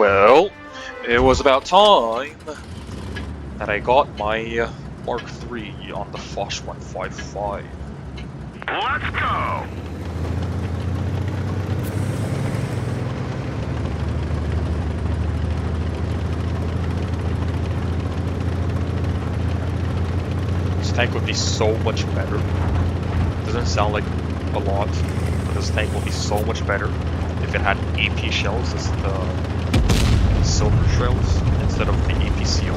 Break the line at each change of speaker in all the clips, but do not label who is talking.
Well, it was about time that I got my Mark III on the Foch 155.
Let's go!
This tank would be so much better. It doesn't sound like a lot, but this tank will be so much better if it had AP shells as the silver shells instead of the APCR.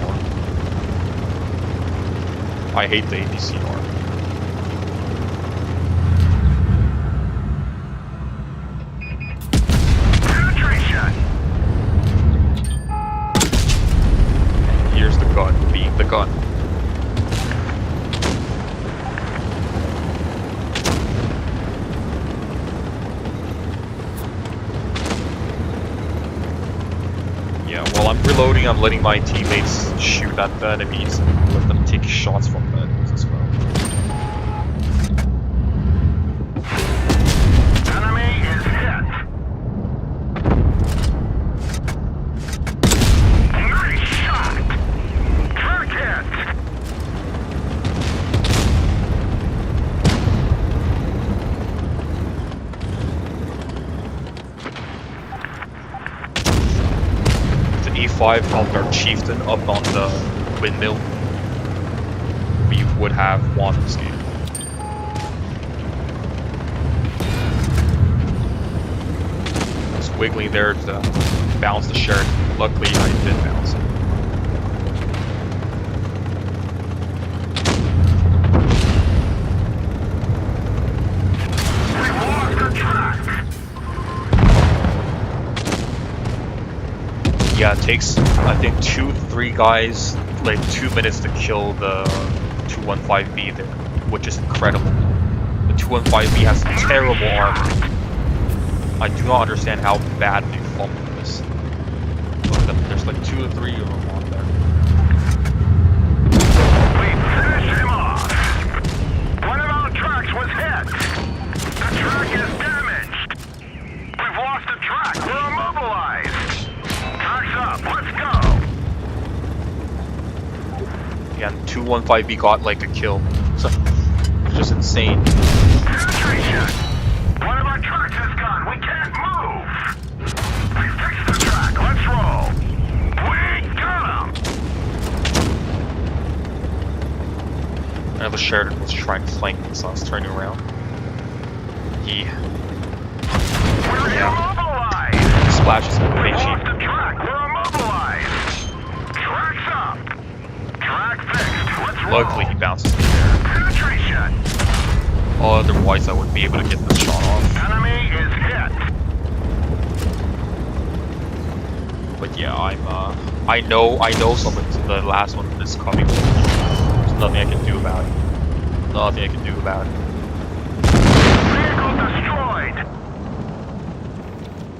I hate the APCR.
Penetration!
Here's the gun, being the gun. Yeah, while I'm reloading, I'm letting my teammates shoot at the enemies and let them take shots from the enemies as well.
Enemy is hit! Nice shot! Track hit!
E5 helped our chieftain up on the windmill, we would have won this game. Just wiggling there to bounce the shirt. Luckily, I did bounce it.
We lost the track!
Yeah, it takes, I think, 2-3 guys, like 2 minutes to kill the 215B there, which is incredible. The 215B has terrible armor. I do not understand how bad they fumbled this. Look at them, there's like 2 or 3 of them on there.
We finish him off! One of our tracks was hit! The track is damaged! We've lost the track! We're immobilized! Track's up! Let's go!
Yeah, and 215B got like a kill. So, it's just insane.
Penetration! One of our tracks is gone! We can't move! We fixed the track! Let's roll! We got him!
Another Sheridan was trying to flank me, so I was turning around. He
We're immobilized!
splashes me
We
with
lost
HE.
the track! We're immobilized! Track's up! Track fixed! Let's roll!
Luckily, he bounces me there.
Penetration!
Otherwise, I wouldn't be able to get the shot off.
Enemy is hit!
But yeah, I know something. The last one is coming. There's nothing I can do about it. Nothing I can do about it.
Vehicle destroyed!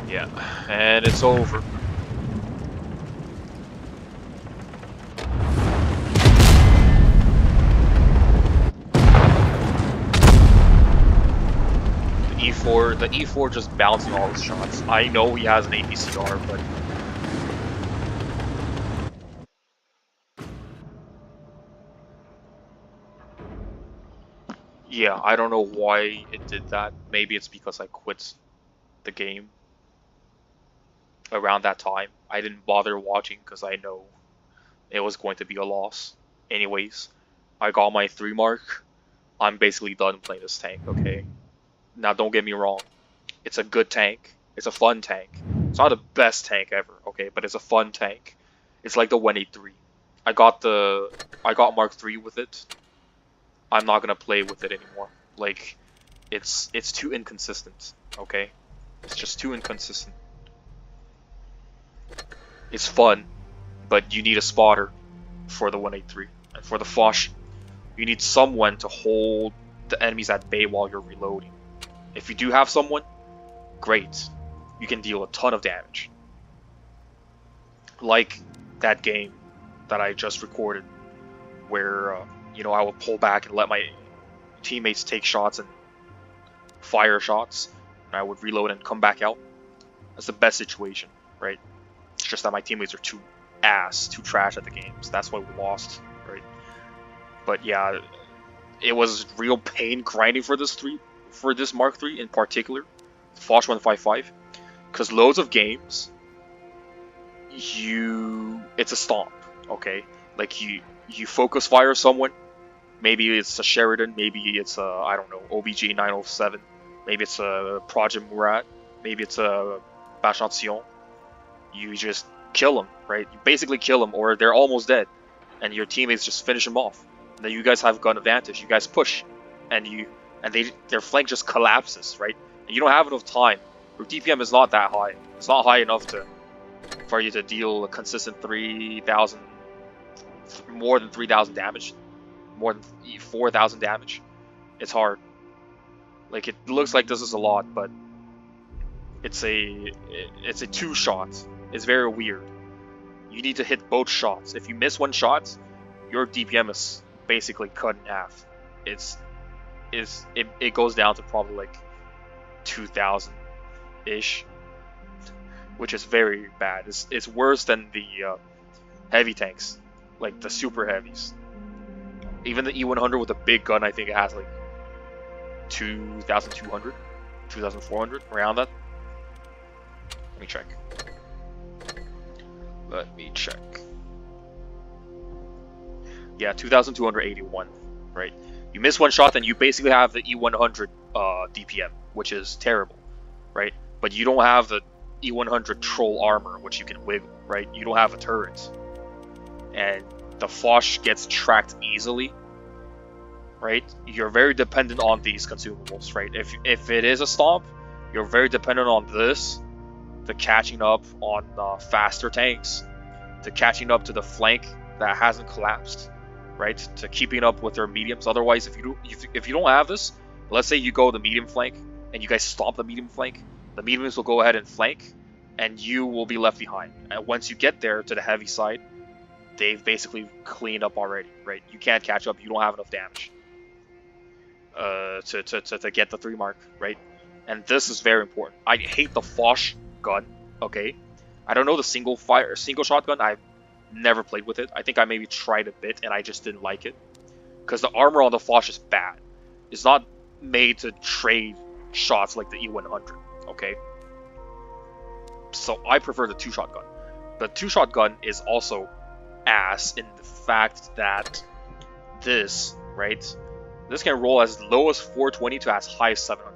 Yeah, and it's over. The E4 just bouncing all his shots. I know he has an APCR, but yeah, I don't know why it did that. Maybe it's because I quit the game around that time. I didn't bother watching because I know it was going to be a loss. Anyways, I got my 3 mark. I'm basically done playing this tank, okay? Now don't get me wrong. It's a good tank. It's a fun tank. It's not the best tank ever, okay, but it's a fun tank. It's like the 183. I got Mark III with it. I'm not gonna play with it anymore. Like, it's too inconsistent, okay? It's just too inconsistent. It's fun, but you need a spotter for the 183. And for the Foch, you need someone to hold the enemies at bay while you're reloading. If you do have someone, great. You can deal a ton of damage. Like that game that I just recorded, where I would pull back and let my teammates take shots and fire shots, and I would reload and come back out. That's the best situation, right? just that my teammates are too trash at the games. That's why we lost, right? But yeah, it was real pain grinding for this Mark III in particular, Foch 155, because loads of games, it's a stomp, okay? Like you focus fire someone, maybe it's a Sheridan, maybe it's a, I don't know, OBG 907, maybe it's a Project Murat, maybe it's a Bachantion. You just kill them, right? You basically kill them, or they're almost dead, and your teammates just finish them off. And then you guys have gun advantage. You guys push, and their flank just collapses, right? And you don't have enough time. Your DPM is not that high. It's not high enough for you to deal a consistent 3,000, more than 3,000 damage, more than 4,000 damage. It's hard. Like, it looks like this is a lot, but it's a 2-shot. It's very weird. You need to hit both shots. If you miss one shot, your DPM is basically cut in half. It goes down to probably like 2,000 ish, which is very bad. It's worse than the heavy tanks, like the super heavies. Even the E100 with a big gun, I think it has like 2,200, 2,400, around that. Let me check. Yeah, 2,281, right? You miss one shot, then you basically have the E100 DPM, which is terrible, right? But you don't have the E100 troll armor, which you can wiggle, right? You don't have a turret. And the Foch gets tracked easily, right? You're very dependent on these consumables, right? If it is a stomp, you're very dependent on this, the catching up on faster tanks, to catching up to the flank that hasn't collapsed, right? To keeping up with their mediums. Otherwise, if you don't have this, let's say you go the medium flank and you guys stomp the medium flank, the mediums will go ahead and flank, and you will be left behind. And once you get there to the heavy side, they've basically cleaned up already, right? You can't catch up. You don't have enough damage to get the 3 mark, right? And this is very important. I hate the Foch gun, okay? I don't know the single shotgun. I've never played with it. I think I maybe tried a bit and I just didn't like it, because the armor on the Foch is bad. It's not made to trade shots like the E100, okay? So I prefer the 2-shot gun. The 2-shot gun is also ass in the fact that this, right? This can roll as low as 420 to as high as 700.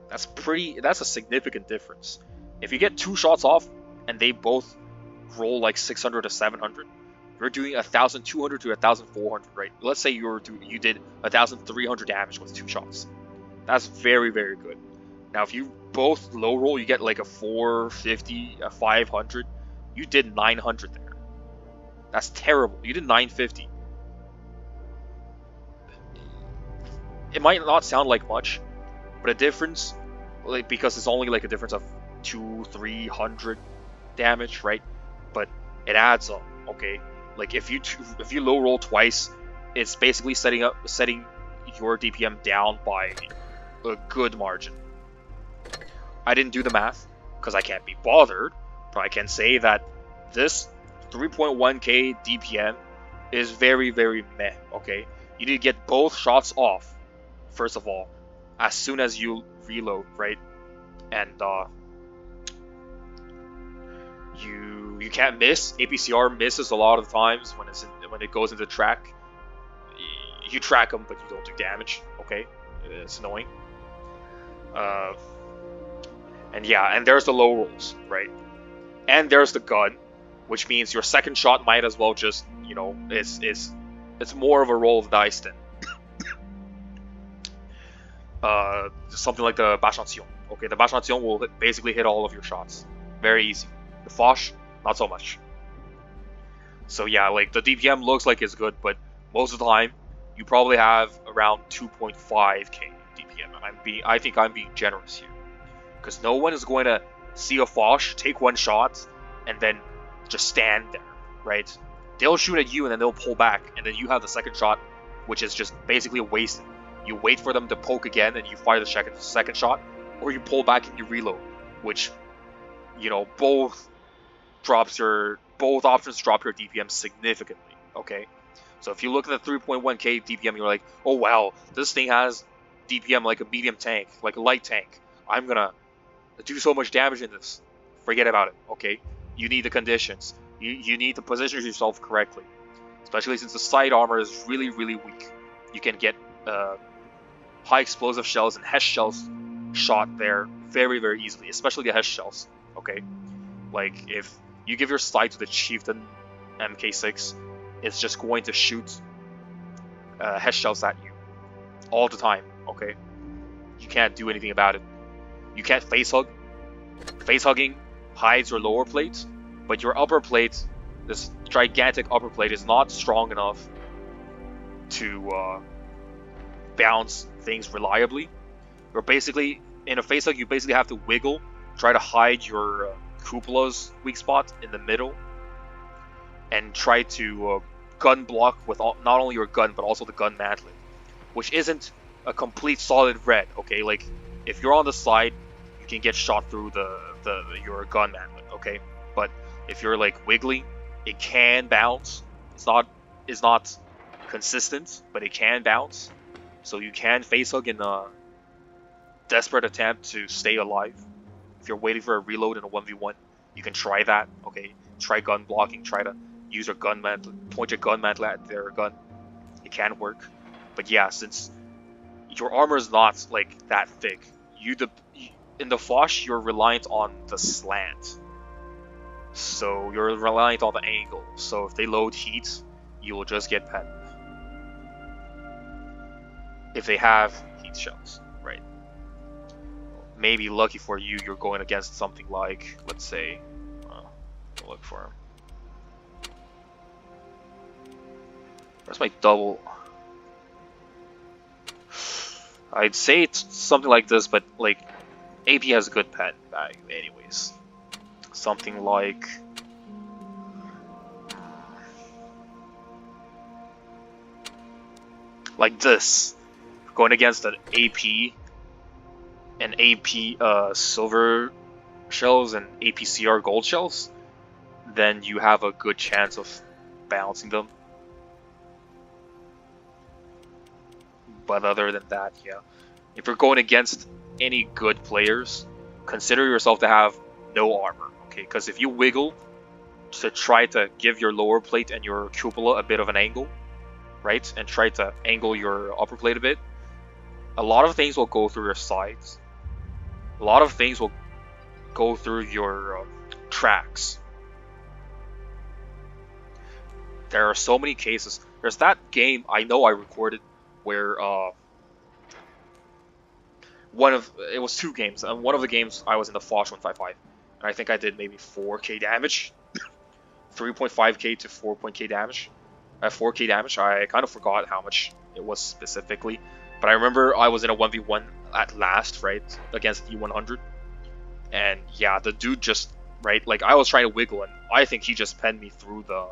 That's a significant difference. If you get 2 shots off and they both roll like 600 to 700, you're doing 1,200 to 1,400, right? Let's say you did 1,300 damage with 2 shots. That's very, very good. Now, if you both low roll, you get like a 450, a 500. You did 900 there. That's terrible. You did 950. It might not sound like much, but a difference, like, because it's only like a difference of 200-300 damage, right? But it adds up, okay? Like if you low roll twice, it's basically setting your DPM down by a good margin. I didn't do the math because I can't be bothered, but I can say that this 3.1k DPM is very, very meh, okay? You need to get both shots off, first of all, as soon as you reload, right? And you can't miss. APCR misses a lot of times when it goes into track. You track them, but you don't do damage, okay? It's annoying. And yeah, and there's the low rolls, right? And there's the gun, which means your second shot might as well just, you know, it's more of a roll of dice than something like the Bachantion. Okay, the Bachantion will basically hit all of your shots. Very easy. The Foch, not so much. So yeah, like the DPM looks like it's good, but most of the time you probably have around 2.5k DPM. I think I'm being generous here, because no one is going to see a Foch, take one shot, and then just stand there, right? They'll shoot at you and then they'll pull back, and then you have the second shot, which is just basically wasted. You wait for them to poke again and you fire the second shot, or you pull back and you reload, which, you know, both both options drop your DPM significantly. Okay, so if you look at the 3.1k DPM, you're like, oh wow, this thing has DPM like a medium tank, like a light tank. I'm gonna do so much damage in this. Forget about it. Okay, you need the conditions. You need to position yourself correctly, especially since the side armor is really weak. You can get high explosive shells and HESH shells shot there very easily, especially the HESH shells. Okay, like if you give your sight to the Chieftain MK6, it's just going to shoot HESH shells at you all the time. Okay, you can't do anything about it. You can't face hug. Face hugging hides your lower plate, but your upper plate, this gigantic upper plate, is not strong enough to bounce things reliably. You're basically, in a face hug, you basically have to wiggle, try to hide your cupola's weak spot in the middle, and try to gun block with not only your gun, but also the gun mantlet, which isn't a complete solid red, okay? Like, if you're on the side, you can get shot through your gun mantlet, okay? But if you're like wiggling, it can bounce. It's not consistent, but it can bounce. So you can face hug in a desperate attempt to stay alive. If you're waiting for a reload in a 1v1, you can try that, okay? Try gun blocking, try to use your gun mantlet, point your gun mantlet at their gun. It can work. But yeah, since your armor is not like that thick, in the Foch, you're reliant on the slant. So you're reliant on the angle. So if they load heat, you will just get penned. If they have heat shells, right? Maybe lucky for you, you're going against something like, let's say, look for him. Where's my double? I'd say it's something like this, but like AP has a good pen value anyways. Something like this. Going against an AP and AP silver shells and APCR gold shells, then you have a good chance of bouncing them. But other than that, yeah. If you're going against any good players, consider yourself to have no armor, okay? Because if you wiggle to try to give your lower plate and your cupola a bit of an angle, right? And try to angle your upper plate a bit, a lot of things will go through your sides. A lot of things will go through your tracks. There are so many cases. There's that game I know I recorded where it was two games, and one of the games I was in the Foch 155, and I think I did maybe 4k damage, 3.5k to 4.k damage. At 4k damage, I kind of forgot how much it was specifically, but I remember I was in a 1v1 at last, right, against E100, and yeah, the dude just, right, like I was trying to wiggle, and I think he just penned me through the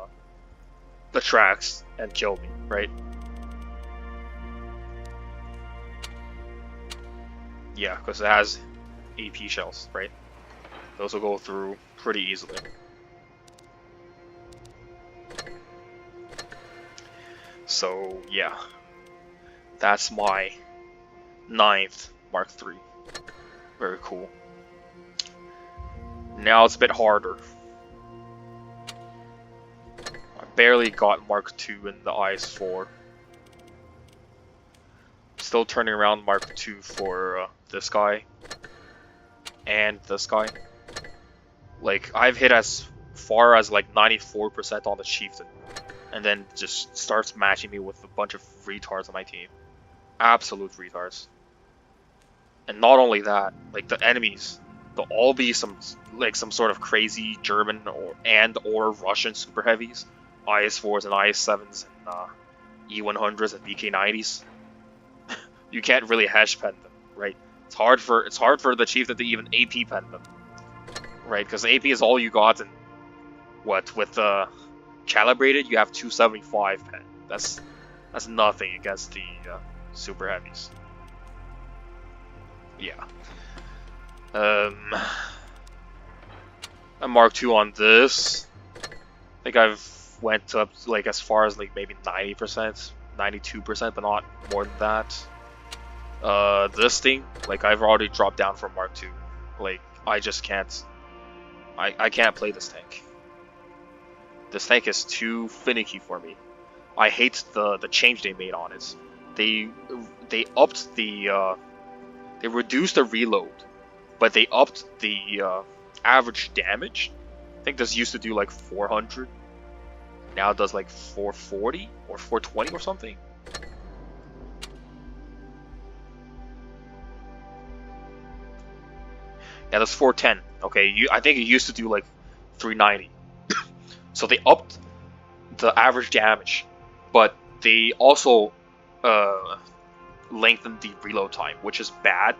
tracks and killed me, right? Yeah, because it has AP shells, right? Those will go through pretty easily. So yeah, that's my 9th Mark III. Very cool. Now it's a bit harder. I barely got Mark II in the IS-4. Still turning around Mark II for this guy and this guy. Like, I've hit as far as like 94% on the Chieftain, and then just starts matching me with a bunch of retards on my team. Absolute retards. And not only that, like the enemies, they'll all be some sort of crazy German or Russian super heavies, IS-4s and IS-7s and E100s and BK-90s. You can't really HESH pen them, right? It's hard for the Chieftain to even AP pen them, right? Because AP is all you got, and what with calibrated, you have 275 pen. That's nothing against the super heavies. Yeah. a Mark II on this. I think I've went up like as far as like maybe 90%, 92%, but not more than that. This thing, like I've already dropped down from Mark II. Like I just can't. I can't play this tank. This tank is too finicky for me. I hate the change they made on it. They upped the they reduced the reload, but they upped the average damage. I think this used to do like 400. Now it does like 440 or 420 or something. Yeah, that's 410. Okay, I think it used to do like 390. So they upped the average damage, but they also lengthened the reload time, which is bad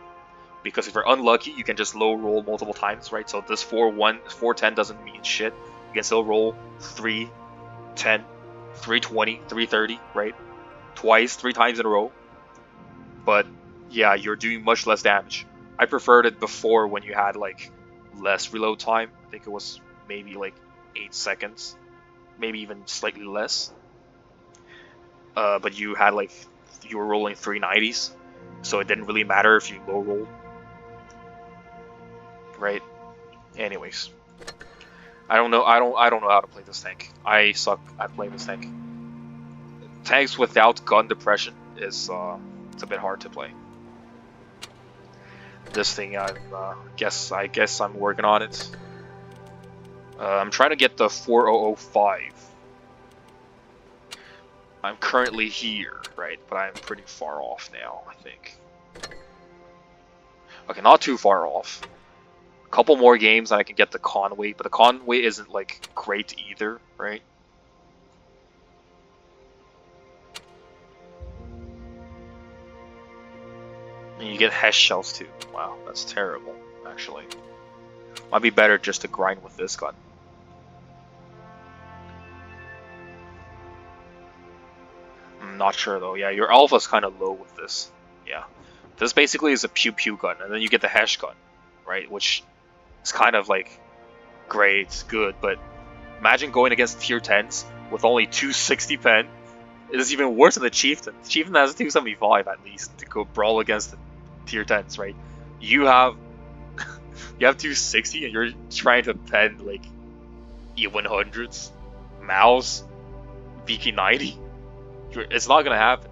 because if you're unlucky, you can just low roll multiple times, right? So this 410 doesn't mean shit. You can still roll 310, 320, 330, right? Twice, 3 times in a row. But yeah, you're doing much less damage. I preferred it before when you had like less reload time. I think it was maybe like 8 seconds, maybe even slightly less. But you had like you were rolling 390s, so it didn't really matter if you low rolled, right? Anyways, I don't know how to play this tank. I suck at playing this tank. Tanks without gun depression is it's a bit hard to play. This thing, I guess I'm working on it. I'm trying to get the 4005. I'm currently here, right? But I'm pretty far off now, I think. Okay, not too far off. A couple more games and I can get the Conway, but the Conway isn't like great either, right? And you get Hesh shells too. Wow, that's terrible, actually. Might be better just to grind with this gun. I'm not sure though. Yeah, your alpha's kind of low with this. Yeah. This basically is a pew-pew gun, and then you get the Hesh gun, right? Which is kind of like great, good, but imagine going against tier 10s with only 260 pen. It is even worse than the Chieftain. The Chieftain has 275 at least to go brawl against the tier 10s, right? You have you have 260 and you're trying to pen like E100s, Mouse, VK90. It's not gonna happen.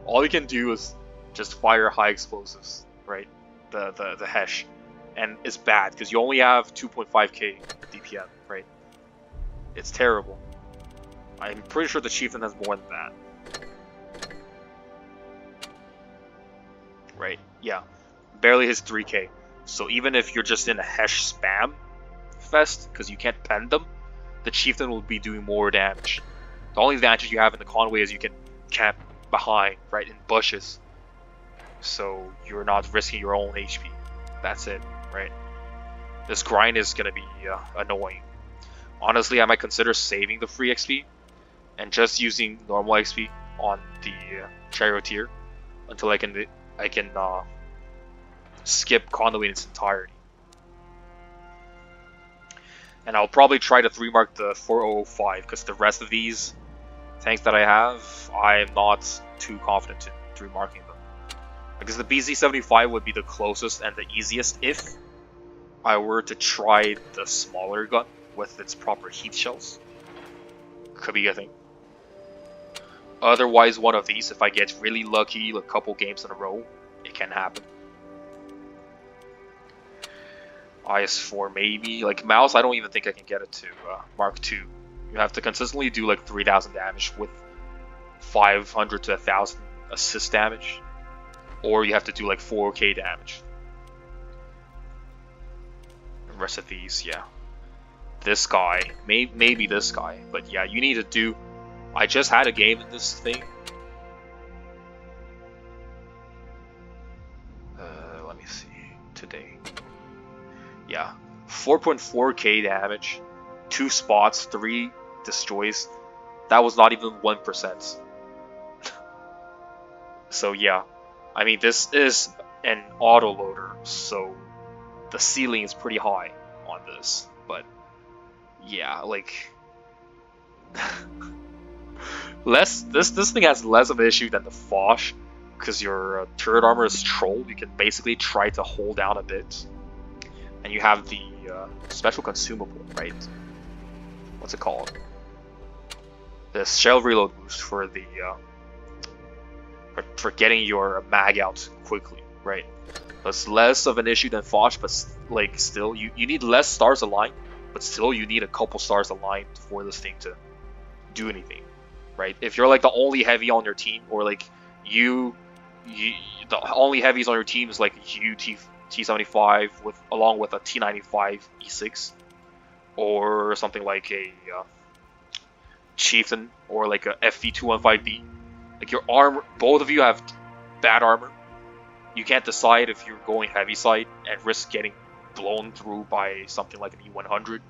All you can do is just fire high explosives, right? The Hesh, and it's bad because you only have 2.5k DPM, right? It's terrible. I'm pretty sure the Chieftain has more than that. Right, yeah. Barely hits 3k. So even if you're just in a Hesh spam fest, because you can't pen them, the Chieftain will be doing more damage. The only advantage you have in the Conway is you can camp behind, right, in bushes. So you're not risking your own HP. That's it, right? This grind is going to be annoying. Honestly, I might consider saving the free XP and just using normal XP on the charioteer until I can skip Conway in its entirety. And I'll probably try to 3-mark the 4005 because the rest of these tanks that I have, I'm not too confident in 3-marking them. Because the BZ75 would be the closest and the easiest if I were to try the smaller gun with its proper heat shells. Could be a thing. Otherwise, one of these, if I get really lucky a couple games in a row, it can happen. IS-4 maybe. Like Mouse, I don't even think I can get it to Mark II. You have to consistently do like 3,000 damage with 500 to 1,000 assist damage. Or you have to do like 4k damage. The rest of these, yeah. This guy, maybe this guy. But yeah, you need to do... I just had a game in this thing. Let me see. Today. Yeah. 4.4k damage. 2 spots, 3 destroys. That was not even 1%. So yeah. I mean, this is an autoloader, so the ceiling is pretty high on this. But yeah, like this thing has less of an issue than the Foch, because your turret armor is troll. You can basically try to hold down a bit, and you have the special consumable, right? What's it called? The shell reload boost for the for getting your mag out quickly, right? That's less of an issue than Foch, but like still, you need less stars aligned, but still you need a couple stars aligned for this thing to do anything, right? If you're like the only heavy on your team, or like you the only heavies on your team is like you T75 along with a T95 E6, or something like a Chieftain, or like a FV215B. Like your armor, both of you have bad armor. You can't decide if you're going heavy side and risk getting blown through by something like an E100,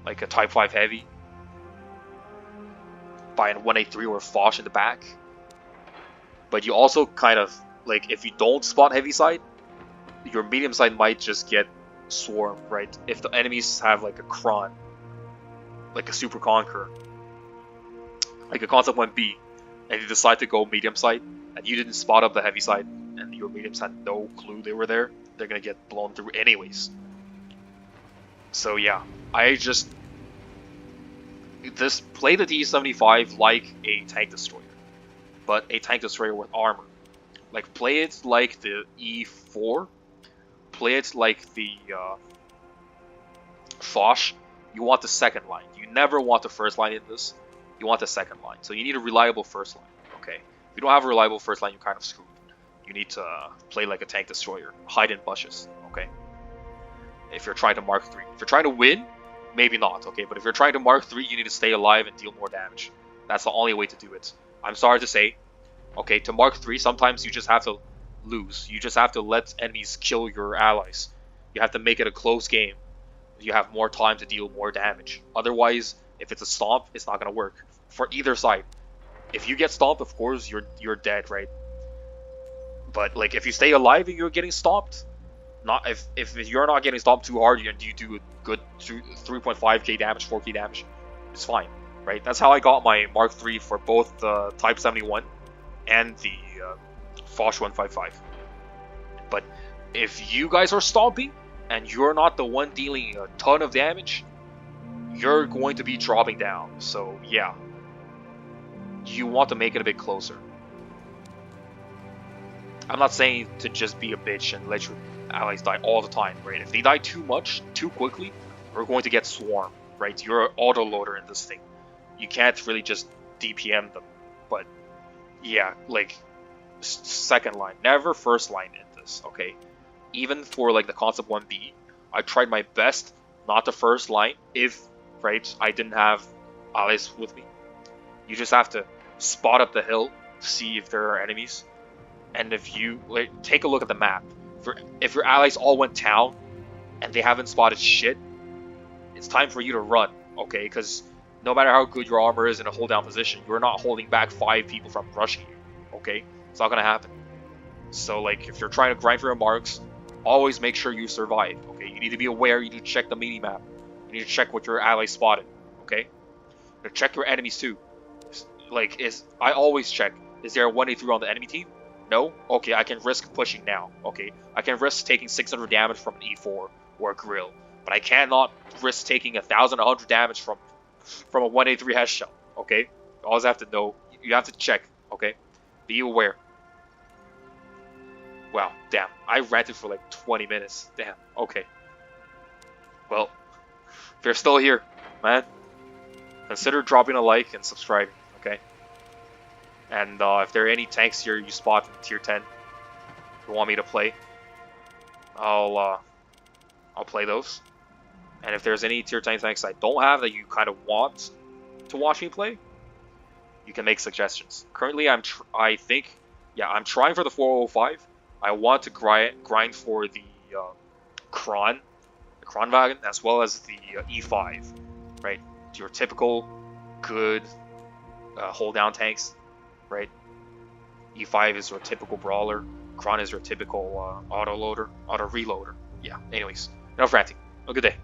like a Type 5 heavy, by an 183 or a Foch in the back. But you also kind of, like, if you don't spot heavy side, your medium side might just get swarmed, right? If the enemies have like a Kron, like a Super Conqueror, like a Concept 1B, and you decide to go medium side, and you didn't spot up the heavy side, and your mediums had no clue they were there, they're gonna get blown through anyways. So yeah, I just play the T75 like a tank destroyer, but a tank destroyer with armor. Like, play it like the E4, play it like the Foch. You want the second line. You never want the first line in this. You want the second line. So you need a reliable first line. Okay. If you don't have a reliable first line, you're kind of screwed. You need to play like a tank destroyer. Hide in bushes. Okay. If you're trying to Mark 3. If you're trying to win, maybe not. Okay. But if you're trying to Mark 3, you need to stay alive and deal more damage. That's the only way to do it. I'm sorry to say. Okay. To Mark 3, sometimes you just have to lose. You just have to let enemies kill your allies. You have to make it a close game. You have more time to deal more damage. Otherwise, if it's a stomp, it's not gonna work for either side. If you get stomped, of course you're dead, right? But like, if you stay alive and you're getting stomped, not if you're not getting stomped too hard, and you do a good 3.5k damage, 4k damage, it's fine, right? That's how I got my Mark III for both the Type 71 and the Foch 155. But if you guys are stomping and you're not the one dealing a ton of damage, you're going to be dropping down. So yeah, you want to make it a bit closer. I'm not saying to just be a bitch and let your allies die all the time, right? If they die too much, too quickly, we're going to get swarmed, right? You're an auto-loader in this thing. You can't really just DPM them. But yeah, like, second line, never first line in this, okay? Even for like the Concept 1B, I tried my best not to first line if, right, I didn't have allies with me. You just have to spot up the hill, see if there are enemies, and if you like, take a look at the map. If your allies all went down and they haven't spotted shit, it's time for you to run, okay? Because no matter how good your armor is in a hold down position, you're not holding back 5 people from rushing you, okay? It's not gonna happen. So like, if you're trying to grind for your marks, always make sure you survive, okay? You need to be aware, you need to check the mini-map. You need to check what your allies spotted, okay? You check your enemies too. Like, I always check, is there a 183 on the enemy team? No? Okay, I can risk pushing now, okay? I can risk taking 600 damage from an E4 or a Grill, but I cannot risk taking 1,100 damage from a 183 head shell, okay? You always have to know, you have to check, okay? Be aware. Wow, damn, I ranted for like 20 minutes, damn, okay. Well, if you're still here, man, consider dropping a like and subscribing, okay? And if there are any tanks here you spot in tier 10 you want me to play, I'll play those. And if there's any tier 10 tanks I don't have that you kind of want to watch me play, you can make suggestions. Currently, I'm trying for the 405. I want to grind for the Kronwagen, as well as the E5, right? Your typical good hold down tanks, right? E5 is your typical brawler. Kron is your typical auto reloader. Yeah. Anyways, enough ranting. Have a good day.